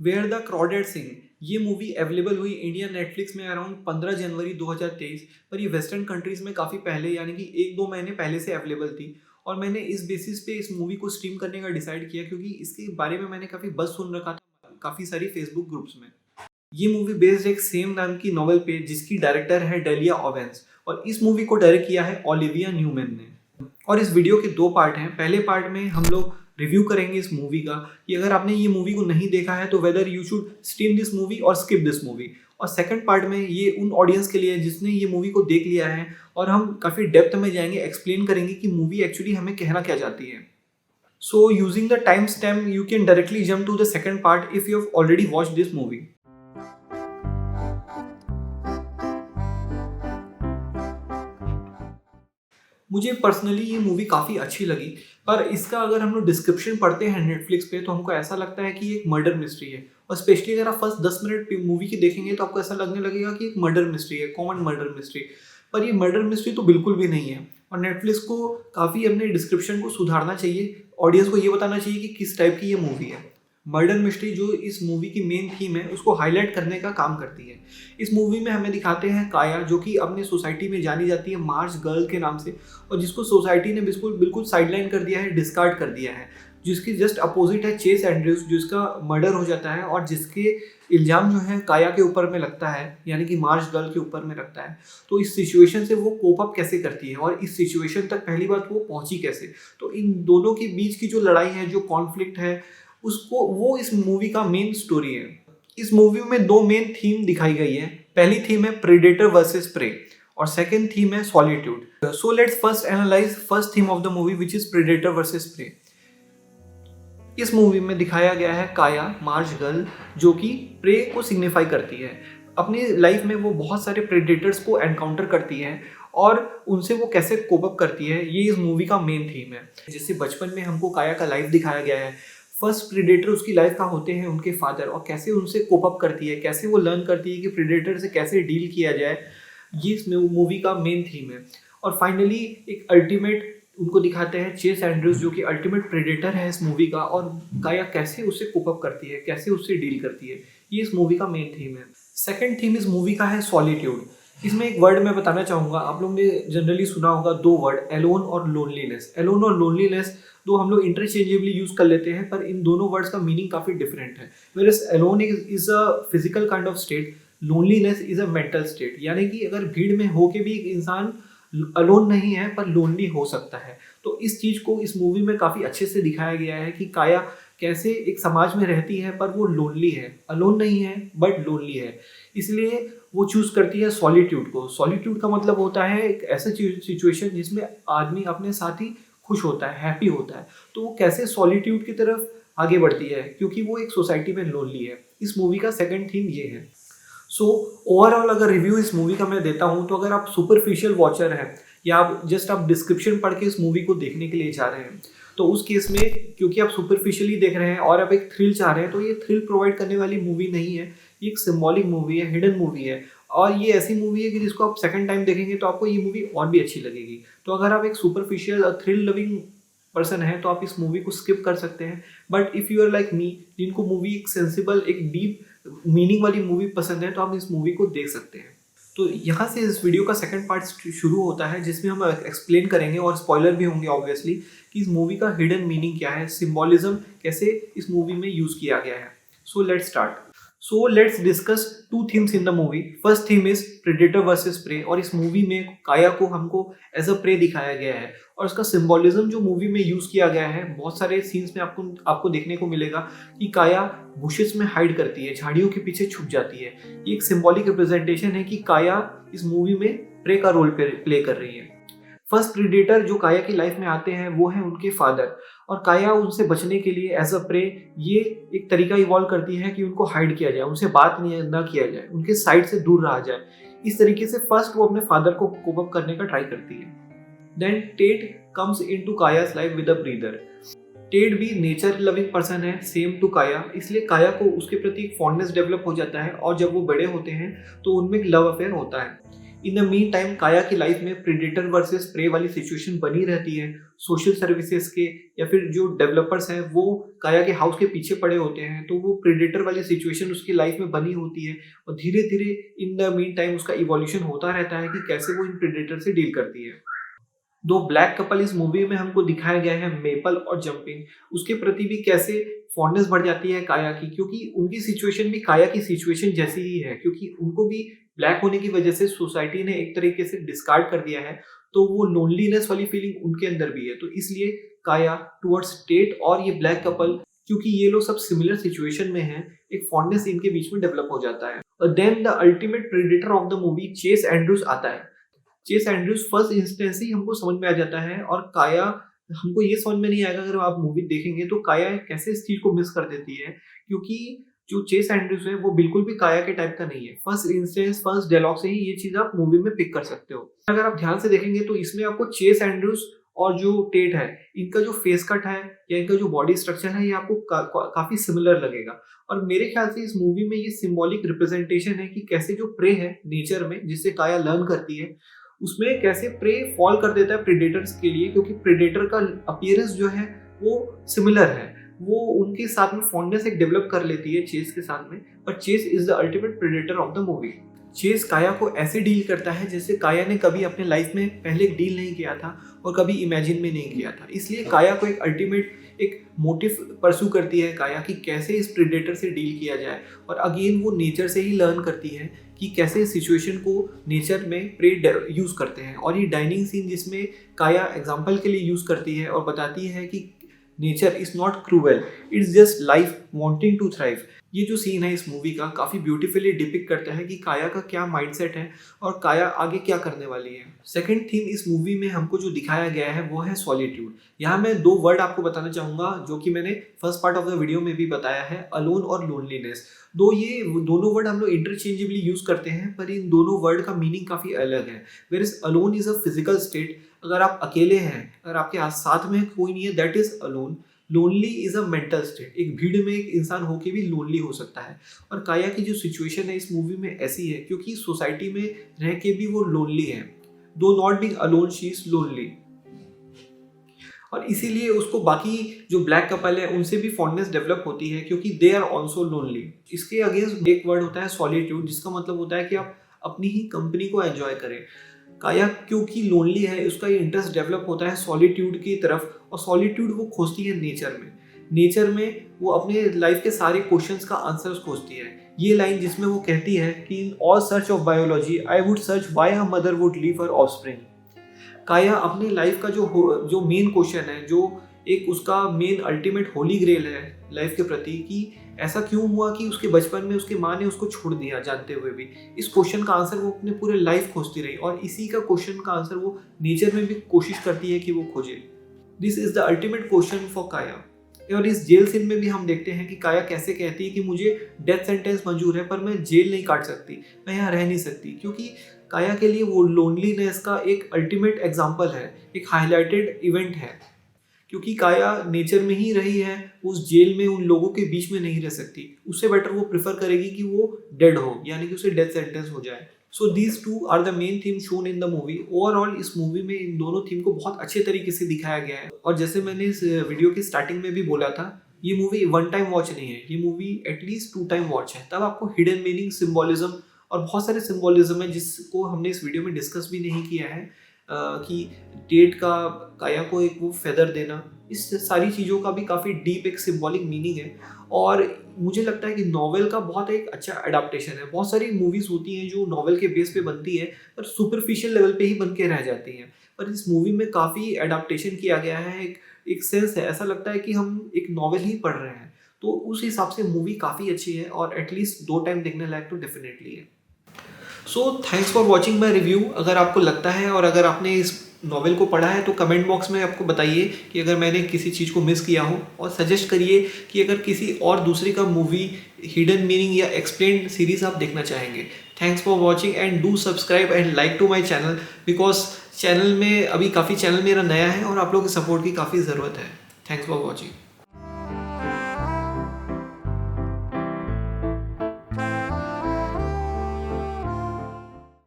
Where the क्रॉडेड सिंग, ये movie available हुई India Netflix में अराउंड 15 जनवरी 2023, पर ये वेस्टर्न कंट्रीज में काफ़ी पहले यानी कि 1-2 महीने पहले से अवेलेबल थी। और मैंने इस बेसिस पे इस मूवी को स्ट्रीम करने का डिसाइड किया क्योंकि इसके बारे में मैंने काफ़ी बज़ सुन रखा था काफ़ी सारी फेसबुक ग्रुप्स में। ये मूवी बेस्ड एक सेम नाम की नॉवेल पे जिसकी डायरेक्टर है डेलिया ओवेंस, और इस मूवी को डायरेक्ट किया है ओलिविया न्यूमैन ने। और इस वीडियो के 2 पार्ट हैं। पहले पार्ट में हम लोग रिव्यू करेंगे इस मूवी का कि अगर आपने ये मूवी को नहीं देखा है तो whether you should stream this movie और स्किप दिस मूवी। और सेकंड पार्ट में ये उन ऑडियंस के लिए है जिसने ये मूवी को देख लिया है, और हम काफ़ी डेप्थ में जाएंगे, एक्सप्लेन करेंगे कि मूवी एक्चुअली हमें कहना क्या चाहती है। So using the time stamp you can directly jump to the second part if you have already watched this movie. मुझे पर्सनली ये मूवी काफ़ी अच्छी लगी, पर इसका अगर हम लोग डिस्क्रिप्शन पढ़ते हैं नेटफ्लिक्स पे तो हमको ऐसा लगता है कि ये एक मर्डर मिस्ट्री है। और स्पेशली अगर आप फर्स्ट 10 मिनट मूवी की देखेंगे तो आपको ऐसा लगने लगेगा कि एक मर्डर मिस्ट्री है, कॉमन मर्डर मिस्ट्री। पर ये मर्डर मिस्ट्री तो बिल्कुल भी नहीं है। और नेटफ्लिक्स को काफ़ी अपने डिस्क्रिप्शन को सुधारना चाहिए, ऑडियंस को ये बताना चाहिए कि किस टाइप की ये मूवी है। मर्डर मिस्ट्री जो इस मूवी की मेन थीम है उसको हाईलाइट करने का काम करती है। इस मूवी में हमें दिखाते हैं काया, जो कि अपने सोसाइटी में जानी जाती है मार्च गर्ल के नाम से, और जिसको सोसाइटी ने बिल्कुल बिल्कुल साइडलाइन कर दिया है, डिस्कार्ड कर दिया है। जिसकी जस्ट अपोजिट है चेस एंड्रयूज, जिसका मर्डर हो जाता है और जिसके इल्ज़ाम जो है काया के ऊपर में लगता है, यानी कि मार्च गर्ल के ऊपर में लगता है। तो इस सिचुएशन से वो कोप अप कैसे करती है और इस सिचुएशन तक पहली बात वो पहुंची कैसे। तो इन दोनों के बीच की जो लड़ाई है, जो कॉन्फ्लिक्ट है, उसको वो इस मूवी का मेन स्टोरी है। इस मूवी में 2 मेन थीम दिखाई गई है। पहली थीम है प्रेडेटर वर्सेस प्रे और सेकंड थीम है solitude. So let's first analyse first theme of the movie which is predator versus prey. इस मूवी में दिखाया गया है काया, मार्च गर्ल, जो कि प्रे को सिग्निफाई करती है। अपनी लाइफ में वो बहुत सारे प्रेडेटर्स को एनकाउंटर करती है और उनसे वो कैसे कोप अप करती है, ये इस मूवी का मेन थीम है। जैसे बचपन में हमको काया का लाइफ दिखाया गया है, फर्स्ट प्रेडेटर उसकी लाइफ का होते हैं उनके फादर, और कैसे उनसे कोप अप करती है, कैसे वो लर्न करती है कि प्रेडेटर से कैसे डील किया जाए, ये इस मूवी का मेन थीम है। और फाइनली एक अल्टीमेट उनको दिखाते हैं चेस एंड्रयूज, जो कि अल्टीमेट प्रेडेटर है इस मूवी का, और काया कैसे उससे कोप अप करती है, कैसे उससे डील करती है, ये इस मूवी का मेन थीम है। सेकंड थीम इस मूवी का है सॉलिट्यूड। इसमें एक वर्ड मैं बताना चाहूँगा, आप लोगों ने जनरली सुना होगा 2 वर्ड, एलोन और लोनलीनेस। एलोन और लोनलीनेस दो हम लोग इंटरचेंजेबली यूज़ कर लेते हैं, पर इन दोनों वर्ड्स का मीनिंग काफ़ी डिफरेंट है। Whereas alone is a physical kind of state, loneliness is a mental state, यानी कि अगर भीड़ में होके भी एक इंसान अलोन नहीं है पर लोनली हो सकता है। तो इस चीज़ को इस मूवी में काफ़ी अच्छे से दिखाया गया है कि काया कैसे एक समाज में रहती है पर वो लोनली है, अलोन नहीं है बट लोनली है। इसलिए वो चूज़ करती है सॉलिट्यूड को। सॉलिट्यूड का मतलब होता है एक ऐसा सिचुएशन जिसमें आदमी अपने साथ ही खुश होता है, हैप्पी होता है। तो वो कैसे सॉलिट्यूड की तरफ आगे बढ़ती है क्योंकि वो एक सोसाइटी में लोनली है। इस मूवी का सेकंड थीम ये है। सो ओवरऑल अगर रिव्यू इस मूवी का मैं देता हूँ तो अगर आप सुपरफिशियल वॉचर हैं या आप डिस्क्रिप्शन पढ़ के इस मूवी को देखने के लिए जा रहे हैं, तो उस केस में क्योंकि आप सुपरफिशियली देख रहे हैं और आप एक थ्रिल चाह रहे हैं, तो ये थ्रिल प्रोवाइड करने वाली मूवी नहीं है। ये एक सिम्बॉलिक मूवी है, हिडन मूवी है, और ये ऐसी मूवी है कि जिसको आप सेकंड टाइम देखेंगे तो आपको ये मूवी और भी अच्छी लगेगी। तो अगर आप एक सुपरफिशियल और थ्रिल लविंग पर्सन है तो आप इस मूवी को स्किप कर सकते हैं। But if you are like me, जिनको मूवी एक सेंसिबल, एक डीप मीनिंग वाली मूवी पसंद है, तो आप इस मूवी को देख सकते हैं। तो यहाँ से इस वीडियो का सेकंड पार्ट शुरू होता है जिसमें हम एक्सप्लेन करेंगे और स्पॉइलर भी होंगे ऑब्वियसली कि इस मूवी का हिडन मीनिंग क्या है, सिंबॉलिज्म कैसे इस मूवी में यूज़ किया गया है। So let's start. So let's discuss 2 themes in the movie. First theme is predator versus prey, और इस मूवी में काया को हमको एज अ प्रे दिखाया गया है, और उसका सिंबॉलिज्म जो मूवी में यूज़ किया गया है, बहुत सारे सीन्स में आपको देखने को मिलेगा कि काया बुशेस में हाइड करती है, झाड़ियों के पीछे छुप जाती है। ये एक सिंबॉलिक रिप्रेजेंटेशन है कि काया इस मूवी में प्रे का रोल प्ले कर रही है। फर्स्ट प्रेडेटर जो काया की लाइफ में आते हैं वो हैं उनके फादर, और काया उनसे बचने के लिए एज अ प्रे ये एक तरीका इवॉल्व करती है कि उनको हाइड किया जाए, उनसे बात ना किया जाए, उनके साइड से दूर रहा जाए। इस तरीके से फर्स्ट वो अपने फादर को कोप अप करने का ट्राई करती है। Then Ted comes into Kaya's life with a breather. Ted भी नेचर लविंग पर्सन है, सेम टू काया, इसलिए काया को उसके प्रति एक फॉन्डनेस डेवलप हो जाता है, और जब वो बड़े होते हैं तो उनमें एक लव अफेयर होता है। इन द मीन टाइम काया की लाइफ में प्रेडेटर वर्सेस प्रे वाली सिचुएशन बनी रहती है। सोशल सर्विसेज के या फिर जो डेवलपर्स हैं वो काया के हाउस के पीछे पड़े होते हैं, तो वो प्रेडेटर वाली सिचुएशन उसकी लाइफ में बनी होती है और धीरे धीरे इन द मीन टाइम उसका इवोल्यूशन होता रहता है कि कैसे वो इन प्रेडेटर से डील करती है। दो ब्लैक कपल इस मूवी में हमको दिखाया गया है, मेपल और जंपिंग, उसके प्रति भी कैसे फॉन्डनेस बढ़ जाती है काया की, क्योंकि उनकी सिचुएशन भी काया की सिचुएशन जैसी ही है, क्योंकि उनको भी ब्लैक होने की वजह से सोसाइटी ने एक तरीके से डिस्कार्ड कर दिया है, तो वो लोनलीनेस वाली फीलिंग उनके अंदर भी है। तो इसलिए काया टुवर्ड्स टेट और ये ब्लैक कपल, क्योंकि ये लोग सब सिमिलर सिचुएशन में हैं, एक फॉन्डनेस इनके बीच में डेवलप हो जाता है। और then the ultimate predator of the movie Chase Andrews आता है। चेस एंड्रूज फर्स्ट इंस्टेंस ही हमको समझ में आ जाता है और काया, हमको ये समझ में नहीं आएगा अगर आप मूवी देखेंगे तो काया कैसे इस चीज को मिस कर देती है, क्योंकि जो चेस एंड्रूज है वो बिल्कुल भी काया के टाइप का नहीं है। फर्स्ट इंस्टेंस, फर्स्ट डायलॉग से ही ये चीज आप मूवी में पिक कर सकते हो। अगर आप ध्यान से देखेंगे तो इसमें आपको चेस एंड्रूज और जो टेट है, इनका जो फेस कट है या इनका जो बॉडी स्ट्रक्चर है, ये आपको काफी सिमिलर लगेगा। और मेरे ख्याल से इस मूवी में ये सिंबॉलिक रिप्रेजेंटेशन है कि कैसे जो प्रे है नेचर में, जिससे काया लर्न करती है, उसमें कैसे प्रे फॉल कर देता है प्रेडेटर्स के लिए, क्योंकि प्रेडेटर का अपीयरेंस जो है वो सिमिलर है, वो उनके साथ में फॉन्डनेस एक डेवलप कर लेती है चेस के साथ में। पर Chase is the ultimate predator of the movie. Chase Kya को ऐसे डील करता है जैसे काया ने कभी अपने लाइफ में पहले डील नहीं किया था और कभी इमेजिन में नहीं किया था। इसलिए काया को एक अल्टीमेट एक मोटिव परस्यू करती है काया कि कैसे इस प्रेडेटर से डील किया जाए। और अगेन वो नेचर से ही लर्न करती है कि कैसे इस सिचुएशन को नेचर में प्रे यूज़ करते हैं। और ये डाइनिंग सीन जिसमें काया एग्जाम्पल के लिए यूज़ करती है और बताती है कि nature is not cruel, it's just life wanting to thrive. ये जो सीन है इस मूवी का काफ़ी ब्यूटीफुली डिपिक्ट करता है कि काया का क्या माइंडसेट है और काया आगे क्या करने वाली है। सेकंड थीम इस मूवी में हमको जो दिखाया गया है वो है सॉलिट्यूड। यहाँ मैं दो वर्ड आपको बताना चाहूँगा जो कि मैंने first part of the video में भी बताया है, अलोन और लोनलीनेस। ये दोनों वर्ड हम लोग इंटरचेंजेबली यूज़ करते हैं, पर इन दोनों वर्ड का मीनिंग काफ़ी अलग है। Where alone is a physical state, अगर आप अकेले हैं, अगर आपके साथ में कोई नहीं है, that is alone. Lonely is a mental state, एक भीड़ में एक इंसान होके भी लोनली हो सकता है। और काया की जो सिचुएशन है इस मूवी में ऐसी है, क्योंकि सोसाइटी में रह के भी वो लोनली है। दो not being alone she is lonely, और इसीलिए उसको बाकी जो ब्लैक कपल है उनसे भी फॉन्डनेस डेवलप होती है, क्योंकि दे आर ऑल्सो लोनली। इसके अगेंस्ट एक वर्ड होता है सॉलिट्यूड, जिसका मतलब होता है कि आप अपनी ही कंपनी को एंजॉय करें। काया क्योंकि लोनली है, उसका ये इंटरेस्ट डेवलप होता है सॉलिट्यूड की तरफ, और सॉलिट्यूड वो खोजती है नेचर में। नेचर में वो अपने लाइफ के सारे क्वेश्चंस का आंसर्स खोजती है। ये लाइन जिसमें वो कहती है कि in all search of biology I would search why a mother would leave her offspring. काया अपनी लाइफ का जो मेन क्वेश्चन है, जो एक उसका मेन अल्टीमेट होली ग्रेल है लाइफ के प्रति, कि ऐसा क्यों हुआ कि उसके बचपन में उसकी माँ ने उसको छोड़ दिया जानते हुए भी, इस क्वेश्चन का आंसर वो अपने पूरे लाइफ खोजती रही। और इसी का क्वेश्चन का आंसर वो नेचर में भी कोशिश करती है कि वो खोजे। This is the ultimate question for काया। और इस जेल सीन में भी हम देखते हैं कि काया कैसे कहती है कि मुझे डेथ सेंटेंस मंजूर है पर मैं जेल नहीं काट सकती, मैं यहाँ रह नहीं सकती, क्योंकि काया के लिए वो लोनलीनेस का एक अल्टीमेट एग्जाम्पल है, एक हाईलाइटेड इवेंट है। क्योंकि काया नेचर में ही रही है, उस जेल में उन लोगों के बीच में नहीं रह सकती। उससे बेटर वो प्रेफर करेगी कि वो डेड हो, यानी कि उसे डेथ सेंटेंस हो जाए। So these two are the main theme shown in the movie. Overall इस मूवी में इन दोनों थीम को बहुत अच्छे तरीके से दिखाया गया है। और जैसे मैंने इस वीडियो की स्टार्टिंग में भी बोला था, ये मूवी वन टाइम वॉच नहीं है, ये मूवी एटलीस्ट 2 टाइम वॉच है। तब आपको हिडन मीनिंग, सिम्बोलिज्म और बहुत सारे सिम्बोलिज्म है जिसको हमने इस वीडियो में डिस्कस भी नहीं किया है, कि टेट का काया को एक वो फेदर देना, इस सारी चीज़ों का भी काफ़ी डीप एक सिंबॉलिक मीनिंग है। और मुझे लगता है कि नॉवेल का बहुत एक अच्छा अडाप्टेशन है। बहुत सारी मूवीज़ होती हैं जो नॉवेल के बेस पे बनती है पर सुपरफिशियल लेवल पे ही बन के रह जाती हैं, पर इस मूवी में काफ़ी अडाप्टेशन किया गया है। एक सेंस है, ऐसा लगता है कि हम एक नॉवेल ही पढ़ रहे हैं। तो उस हिसाब से मूवी काफ़ी अच्छी है और एटलीस्ट 2 टाइम देखने लायक तो डेफिनेटली है। So thanks for watching my review. अगर आपको लगता है और अगर आपने इस नॉवेल को पढ़ा है तो कमेंट बॉक्स में आपको बताइए कि अगर मैंने किसी चीज़ को मिस किया हो, और सजेस्ट करिए कि अगर किसी और दूसरी का मूवी हिडन मीनिंग या एक्सप्लेन्ड सीरीज आप देखना चाहेंगे। Thanks for watching and do subscribe and like to my channel, because channel में अभी काफ़ी चैनल मेरा नया है और आप लोगों के सपोर्ट की काफ़ी ज़रूरत है। Thanks for watching.